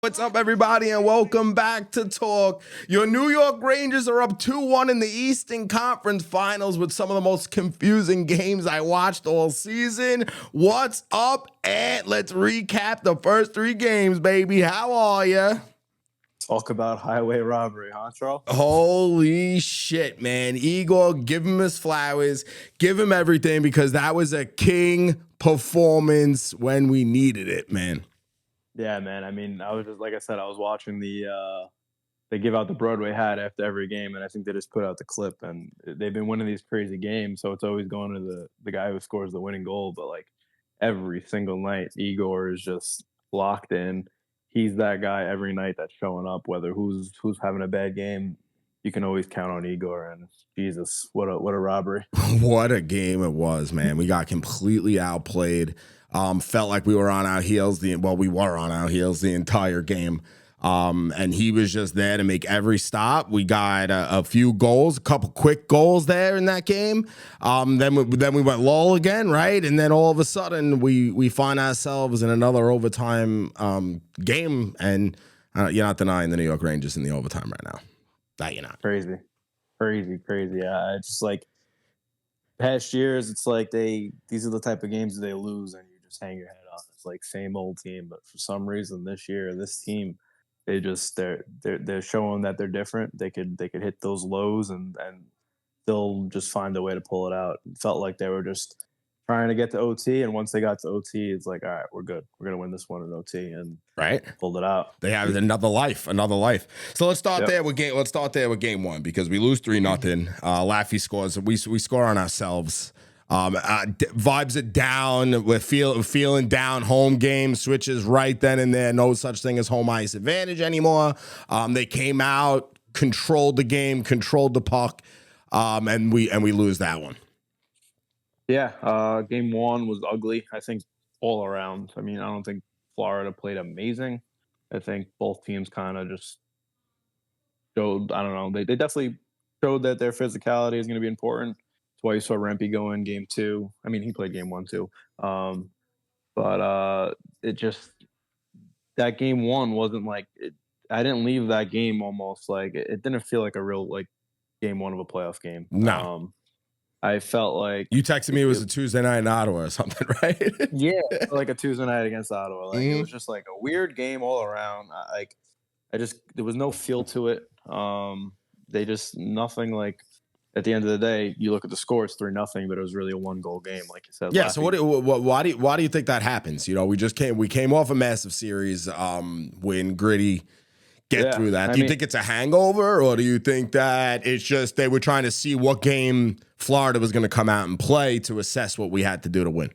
What's up, everybody, and welcome back to Talk. Your New York Rangers are up 2-1 in the Eastern Conference Finals with some of the most confusing games I watched all season. What's up, Ant? Let's recap the first three games, baby. How are you? Talk about highway robbery, huh, Charles? Holy shit, man. Igor, give him his flowers. Give him everything because that was a king performance when we needed it, man. Yeah, man. I mean, I was just like I said, I was watching they give out the Broadway hat after every game, and I think they just put out the clip, and they've been winning these crazy games, so it's always going to the guy who scores the winning goal. But like every single night, Igor is just locked in. He's that guy every night that's showing up, whether who's having a bad game. You can always count on Igor, and Jesus, what a robbery. What a game it was, man. We got completely outplayed. Felt like we were on our heels. We were on our heels the entire game. And he was just there to make every stop. We got a few goals, a couple quick goals there in that game. Then we went lull again, right? And then all of a sudden we find ourselves in another overtime game. And you're not denying the New York Rangers in the overtime right now. That you're not. Crazy. Yeah, it's just like past years, it's like these are the type of games that they lose and you just hang your head on. It's like same old team, but for some reason this year, this team, they're showing that they're different. They could hit those lows and they'll just find a way to pull it out. It felt like they were just trying to get to OT, and once they got to OT, it's like, all right, we're good. We're gonna win this one in OT, and pulled it out. They have another life. So let's start there with game. Let's start there with game one because we lose 3-0. Laffy scores. We score on ourselves. Vibes it down. We're feeling down. Home game switches right then and there. No such thing as home ice advantage anymore. They came out, controlled the game, controlled the puck, and we lose that one. Yeah, game one was ugly, I think, all around. I mean, I don't think Florida played amazing. I think both teams kind of just showed, I don't know, they definitely showed that their physicality is going to be important. That's why you saw Rempe go in game two. I mean, he played game one too. But it just, that game one wasn't like, I didn't leave that game almost like, it didn't feel like a real, like, game one of a playoff game. No. I felt like you texted me it was a Tuesday night in Ottawa or something, right? Yeah, like a Tuesday night against Ottawa. Like it was just like a weird game all around. There was no feel to it. They just nothing like. At the end of the day, you look at the score; it's 3-0, but it was really a 1-goal game, like you said. Yeah. So why do you think that happens? You know, we came off a massive series, when Gritty. Through that. Do you think it's a hangover, or do you think that it's just they were trying to see what game Florida was going to come out and play to assess what we had to do to win?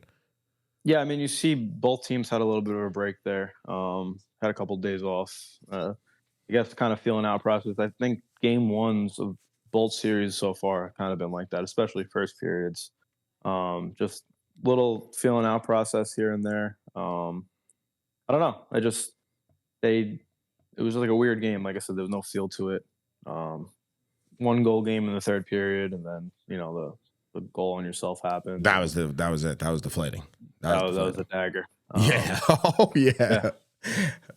Yeah, I mean, you see both teams had a little bit of a break there. Had a couple of days off. I guess kind of feeling out process. I think game ones of both series so far have kind of been like that, especially first periods. Just little feeling out process here and there. I don't know. It was like a weird game. Like I said, there was no feel to it. 1-goal game in the third period, and then the goal on yourself happened. That was it. That was deflating. That was a dagger. Yeah. Oh yeah.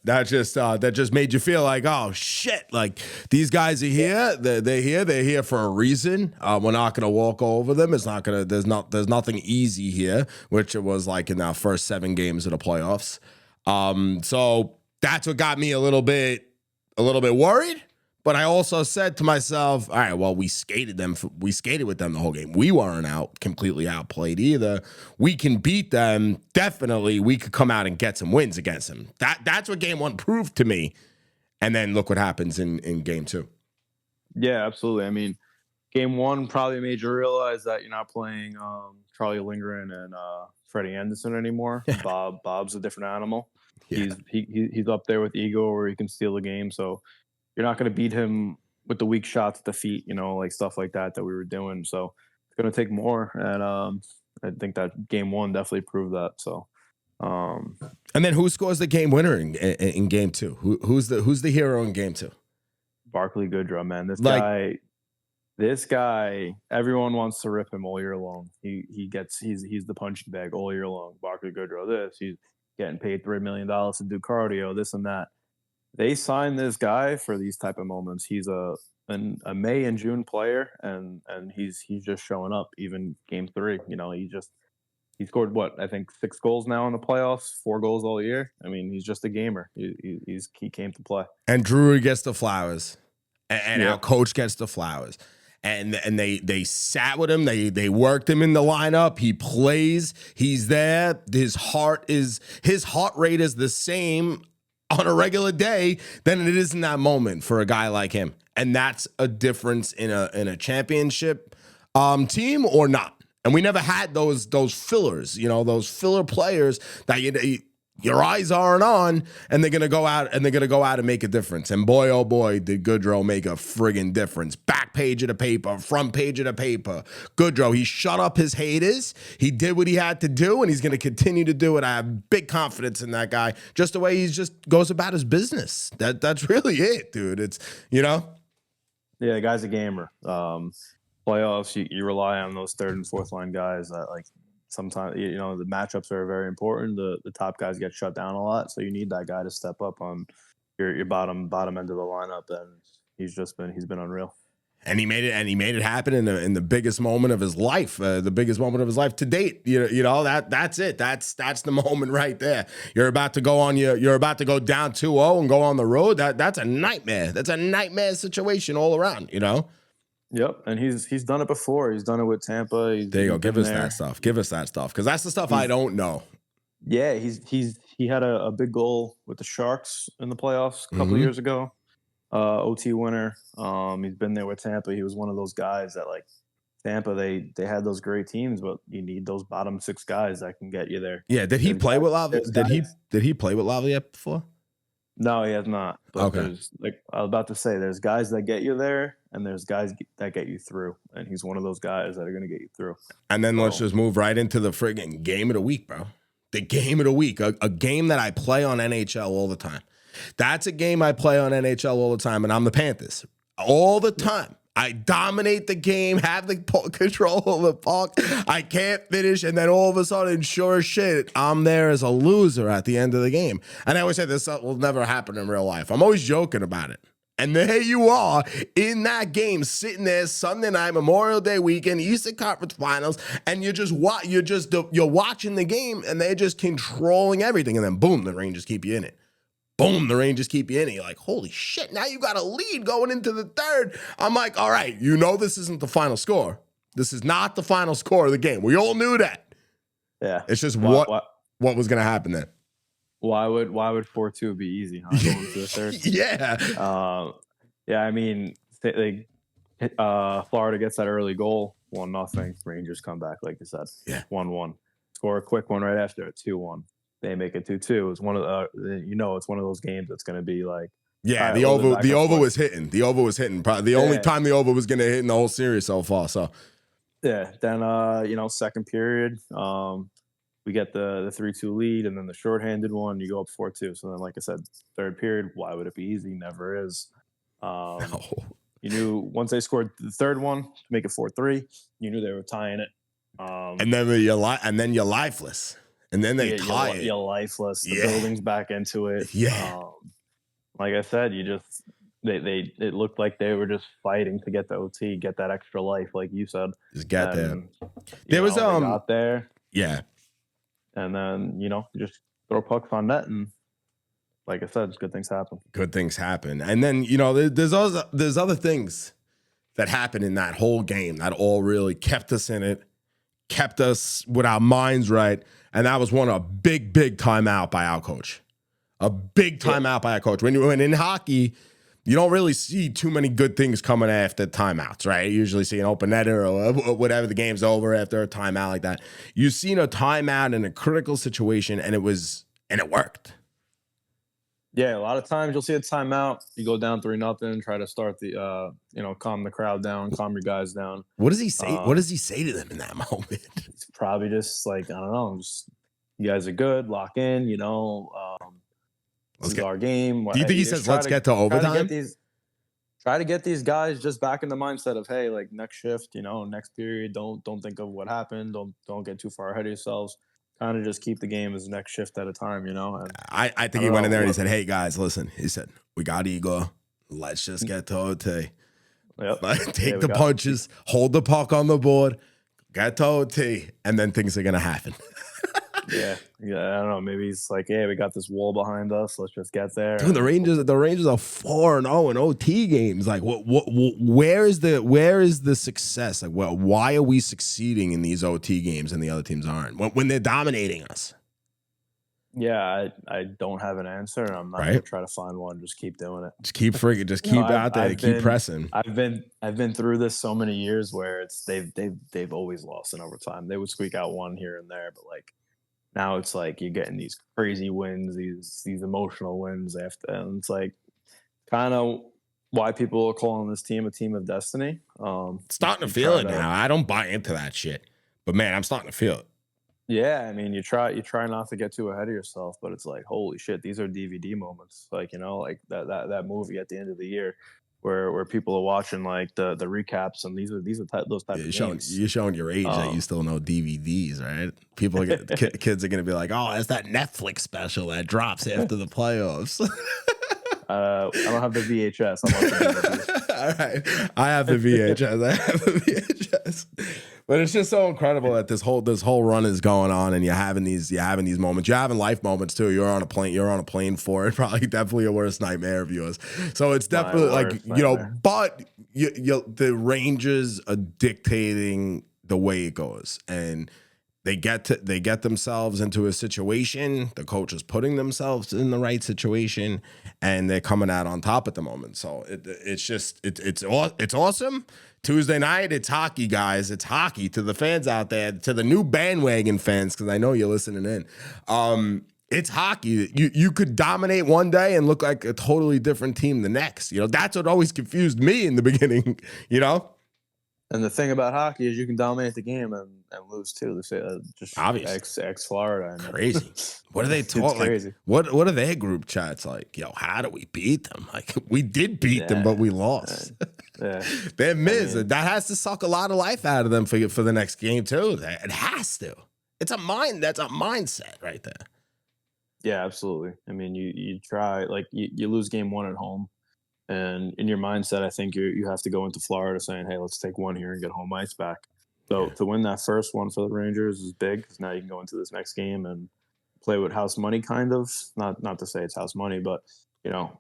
That just made you feel like, oh shit, like these guys are here. They're here for a reason. We're not gonna walk over them. There's nothing easy here, which it was like in our first 7 games of the playoffs. So that's what got me a little bit worried. But I also said to myself, all right, well, we skated with them the whole game. We weren't completely outplayed either. We can beat them. Definitely, we could come out and get some wins against them. That's what game one proved to me. And then look what happens in game two. Yeah, absolutely. I mean, game one probably made you realize that you're not playing Charlie Lindgren and Freddie Anderson anymore. Bob's a different animal. Yeah. He's up there with Igor where he can steal the game. So you're not going to beat him with the weak shots at the feet, like stuff like that we were doing. So it's going to take more. And I think that game one definitely proved that. So, and then who scores the game winner in game two? Who's the hero in game two? Barclay Goodrow, man. This guy, everyone wants to rip him all year long. He's the punching bag all year long. Barclay Goodrow, he's getting paid $3 million to do cardio, this and that. they signed this guy for these type of moments. He's a May and June player, and he's just showing up. Even game 3, he scored what, I think 6 goals now in the playoffs, 4 goals all year. I mean, he's just a gamer. He came to play. And Drury gets the flowers, and our Yeah. coach gets the flowers. And they sat with him. They worked him in the lineup. He plays. He's there. His heart rate is the same on a regular day than it is in that moment for a guy like him. And that's a difference in a championship team or not. And we never had those fillers, those filler players that your eyes aren't on, and they're gonna go out and make a difference. And boy, oh boy, did Goodrow make a friggin' difference. Back page of the paper, front page of the paper. Goodrow, he shut up his haters. He did what he had to do, and he's gonna continue to do it. I have big confidence in that guy. Just the way he just goes about his business. That's really it, dude. It's Yeah, the guy's a gamer. Playoffs, you rely on those third and fourth line guys that sometimes the matchups are very important. The top guys get shut down a lot, so you need that guy to step up on your bottom end of the lineup. And he's been unreal. And he made it happen in the biggest moment of his life, the biggest moment of his life to date. That's it. That's the moment right there. You're about to go down 2-0 and go on the road. That's a nightmare. That's a nightmare situation all around. Yep, and he's done it before. He's done it with Tampa. There you go. Give us that stuff. Give us that stuff, because that's the stuff I don't know. Yeah, he had a big goal with the Sharks in the playoffs a couple years ago. OT winner. He's been there with Tampa. He was one of those guys that Tampa. They had those great teams, but you need those bottom 6 guys that can get you there. Yeah. Did he play with Laviolette? Did he play with Laviolette before? No, he has not. But Okay. there's, I was about to say, there's guys that get you there, and there's guys that get you through. And he's one of those guys that are going to get you through. And then let's just move right into the friggin' game of the week, bro. The game of the week, a game that I play on NHL all the time. That's a game I play on NHL all the time, and I'm the Panthers. All the time. I dominate the game, have the control of the puck. I can't finish, and then all of a sudden, sure as shit, I'm there as a loser at the end of the game. And I always say this will never happen in real life. I'm always joking about it. And there you are in that game, sitting there Sunday night, Memorial Day weekend, Eastern Conference Finals, and you're watching the game, and they're just controlling everything, and then boom, the Rangers keep you in it. Boom, the Rangers keep you in it. You're like, holy shit, now you got a lead going into the third. I'm like, all right, this isn't the final score. This is not the final score of the game. We all knew that. Yeah. It's just what was going to happen then. Why would 4-2 be easy, huh? Going to the third? Yeah. Yeah, I mean, Florida gets that early goal, 1-0. Rangers come back, like you said. Yeah. 1-1. Score a quick one right after it, 2-1. They make it 2-2. It's one of it's one of those games that's going to be like. Yeah, the over was hitting. The over was hitting. Probably the only time the over was going to hit in the whole series so far. So. Yeah. Then second period, we get the 3-2 lead, and then the shorthanded one, you go up 4-2. So then, like I said, third period, why would it be easy? Never is. No. You knew once they scored the third one to make it 4-3, you knew they were tying it. And then you're lifeless. And then they tie it. You're lifeless. The building's back into it. Yeah. Like I said, it looked like they were just fighting to get the OT, get that extra life, like you said. Just got there. They got there. Yeah. And then, just throw pucks on net, and like I said, good things happen. Good things happen. And then, there's other things that happened in that whole game that all really kept us in it, kept us with our minds right. And that was a big timeout by our coach. A big timeout by our coach. When in hockey, you don't really see too many good things coming after timeouts, right? You usually see an open netter or whatever, the game's over after a timeout like that. You've seen a timeout in a critical situation, and it worked. Yeah, a lot of times you'll see a timeout. You go down 3-0, try to start the, calm the crowd down, calm your guys down. What does he say? What does he say to them in that moment? It's probably just like, I don't know, just you guys are good, lock in, this is our game. Do you think he says, let's get to overtime? Try to get these guys just back in the mindset of, hey, like next shift, next period, don't think of what happened. Don't get too far ahead of yourselves. Kind of just keep the game as next shift at a time, And I think he went in there and he said, hey, guys, listen. He said, We got Igor. Let's just get to OT. Yep. Take the punches, hold the puck on the board, get to OT, and then things are going to happen. Yeah. I don't know. Maybe he's like, "Hey, we got this wall behind us. Let's just get there." Dude, the Rangers are 4-0 in OT games. Like, where is the success? Like, why are we succeeding in these OT games and the other teams aren't when they're dominating us? Yeah, I don't have an answer, and I'm not gonna try to find one. Just keep doing it. Just keep out there, keep pressing. I've been through this so many years where they've always lost in overtime. They would squeak out one here and there, but like now it's like you're getting these crazy wins, these emotional wins after, and it's like kind of why people are calling this team a team of destiny. Starting to feel it now. I don't buy into that shit, but man, I'm starting to feel it. Yeah, I mean, you try not to get too ahead of yourself, but it's like, holy shit, these are DVD moments. Like, like that movie at the end of the year where people are watching like the recaps, and these are those type of games. You're showing your age that you still know DVDs, right? People are kids are gonna be like, oh, it's that Netflix special that drops after the playoffs. I don't have the VHS. I'm all right, I have the VHS. But it's just so incredible that this whole run is going on, and you're having these moments. You're having life moments too. You're on a plane for it. Probably definitely a worst nightmare of yours. So it's definitely like but the Rangers are dictating the way it goes, and they get themselves into a situation. The coach is putting themselves in the right situation, and they're coming out on top at the moment. So it's awesome. Tuesday night, it's hockey, guys. It's hockey to the fans out there, to the new bandwagon fans, because I know you're listening in. It's hockey. You could dominate one day and look like a totally different team the next. That's what always confused me in the beginning. And the thing about hockey is you can dominate the game and lose too. They say just obvious. Ex Florida. Crazy. What are they talking? Like, what are their group chats like? Yo, how do we beat them? Like, we did beat them, but we lost. Yeah. They're that has to suck a lot of life out of them for the next game too. It has to. That's a mindset right there. Yeah, absolutely. I mean, you try, like you lose game one at home, and in your mindset, I think you have to go into Florida saying, "Hey, let's take one here and get home ice back." So to win that first one for the Rangers is big, because now you can go into this next game and play with house money, kind of. Not to say it's house money, but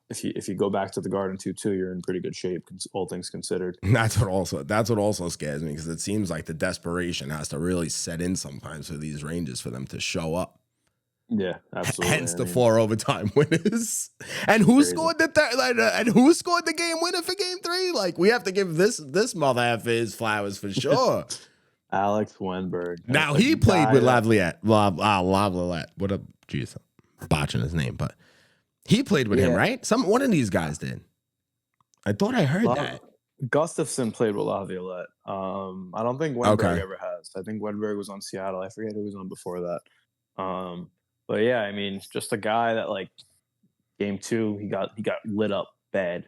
if you go back to the Garden 2-2, you're in pretty good shape, all things considered. That's what also scares me, because it seems like the desperation has to really set in sometimes for these Rangers for them to show up. Yeah, absolutely. Hence the 4 overtime winners. And who scored the and who scored the game winner for game 3? Like, we have to give this mother effer his flowers for sure. Alex Wennberg. Now, he played with Laviolette. Laviolette. What up? Jeez, I'm botching his name, but he played with him, right? One of these guys did. I thought I heard that. Gustafson played with Laviolette. I don't think Wennberg ever has. I think Wennberg was on Seattle. I forget who was on before that. But yeah, I mean, just a guy that, like, game 2, he got lit up bad,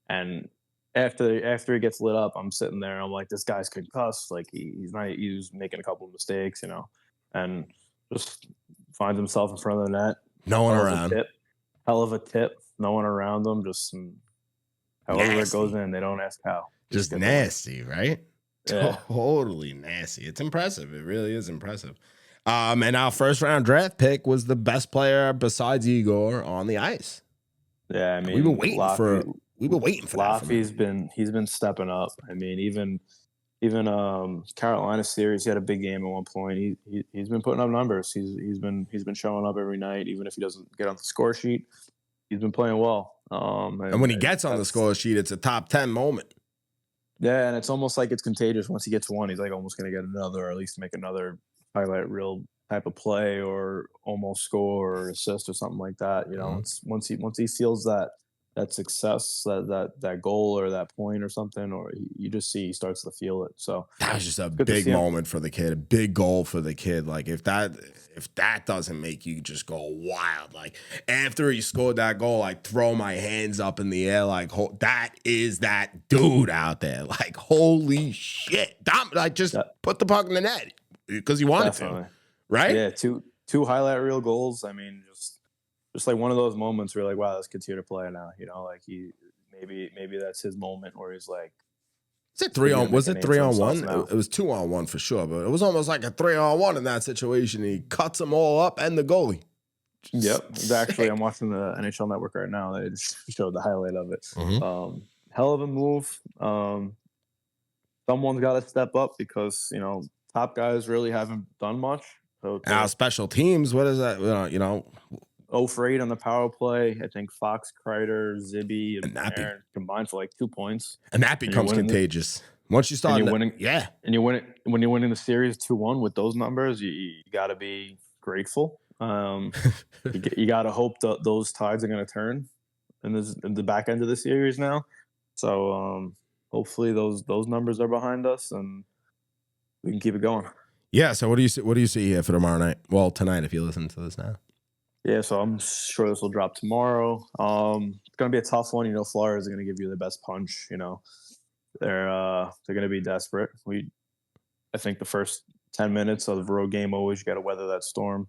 and after he gets lit up, I'm sitting there and I'm like, this guy's concussed. Like, he was making a couple of mistakes, and just finds himself in front of the net. No one around. Hell of a tip. No one around him. Just however it goes in, they don't ask how. Just nasty, right? Yeah. Totally nasty. It's impressive. It really is impressive. And our first round draft pick was the best player besides Igor on the ice. Yeah, I mean, we've been waiting for that. He's been stepping up. I mean, even Carolina series, he had a big game at one point. He's been putting up numbers. He's been showing up every night, even if he doesn't get on the score sheet. He's been playing well. And when he gets on the score sheet, it's a top 10 moment. Yeah, and it's almost like it's contagious. Once he gets one, he's like almost going to get another, or at least make another highlight reel type of play, or almost score or assist or something like that. It's once he feels that success, that goal or that point or something, or you just see he starts to feel it. So that was just a big moment for the kid, a big goal for the kid. Like, if that doesn't make you just go wild, like after he scored that goal, like throw my hands up in the air, like that is that dude out there. Like, holy shit, like just put the puck in the net because he wanted to, right? Yeah, two highlight reel goals. I mean, just like one of those moments where you're like, wow, this kid's here to play now. You know, like maybe that's his moment where he's like, Is it 3-on? Was it 3-on-1? now. It was 2-on-1 for sure, but it was almost like a 3-on-1 in that situation. He cuts them all up and the goalie. Yep. Actually, I'm watching the NHL Network right now. They just showed the highlight of it. Mm-hmm. Hell of a move. Someone's got to step up because, top guys really haven't done much. So Our special teams, what is that? 0 for 8 on the power play. I think Fox, Kreider, Zibby, and Nappy Aaron combined for like 2 points. And that becomes contagious. Once you start winning, yeah. And you win it when you're winning the series 2-1 with those numbers, you got to be grateful. You got to hope that those tides are going to turn in the back end of the series now. So hopefully those numbers are behind us and we can keep it going. Yeah. So what do you see here for tomorrow night? Well, tonight if you listen to this now. Yeah, so I'm sure this will drop tomorrow. It's gonna be a tough one. Florida is gonna give you the best punch. They're gonna be desperate. I think the first 10 minutes of the road game, always you got to weather that storm.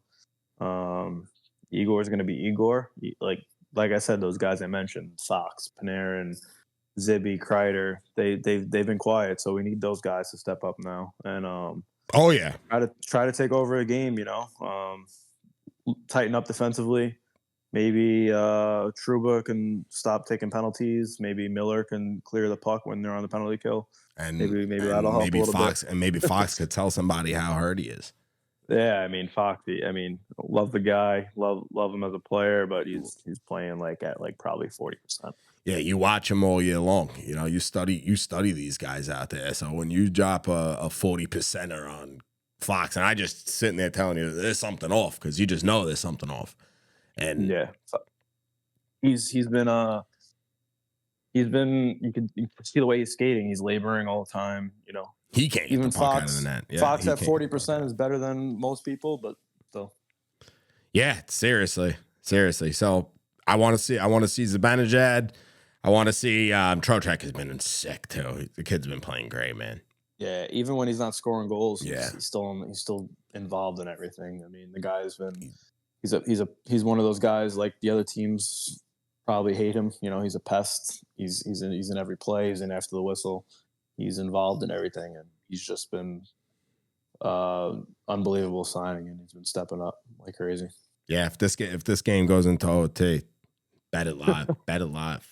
Igor is gonna be Igor. Like I said, those guys I mentioned, Fox, Panarin, Zibby, Kreider, they've been quiet, so we need those guys to step up now and oh yeah, try to take over a game. Tighten up defensively. Maybe Trouba can stop taking penalties. Maybe Miller can clear the puck when they're on the penalty kill. And maybe that'll help a little Fox, bit. And maybe Fox could tell somebody how hurt he is. Yeah, Fox. Love the guy. Love him as a player, but he's playing at probably 40%. Yeah, you watch him all year long. You study these guys out there. So when you drop a 40%er on Fox, and I just sitting there telling you there's something off because you just know there's something off. And yeah, he's been you can see the way he's skating. He's laboring all the time. He can't even get the puck Fox, out of the net. Yeah, Fox at 40% is better than most people, but still. Yeah, seriously. So I want to see Zibanejad. I want to see Trocheck has been sick too. The kid's been playing great, man. Yeah, even when he's not scoring goals, yeah, he's still involved in everything. The guy's been he's one of those guys like the other teams probably hate him. He's a pest. He's in every play. He's in after the whistle. He's involved in everything, and he's just been unbelievable signing, and he's been stepping up like crazy. Yeah, if this game goes into OT, bet it live. Bet it live.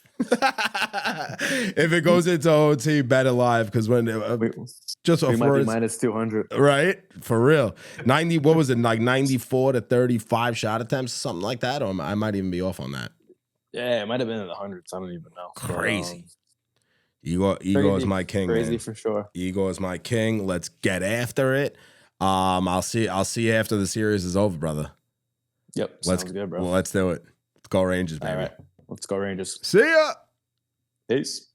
If it goes into OT, bet it live because when we might be minus 200, right? For real, 90. What was it like? 94 to 35 shot attempts, something like that, or I might even be off on that. Yeah, it might have been in the hundreds. I don't even know. Crazy. Igor is my king. Crazy man. For sure. Igor is my king. Let's get after it. I'll see you after the series is over, brother. Yep. Sounds good, bro. Well, let's do it. Let's go Rangers, baby. All right. Let's go Rangers. See ya. Peace.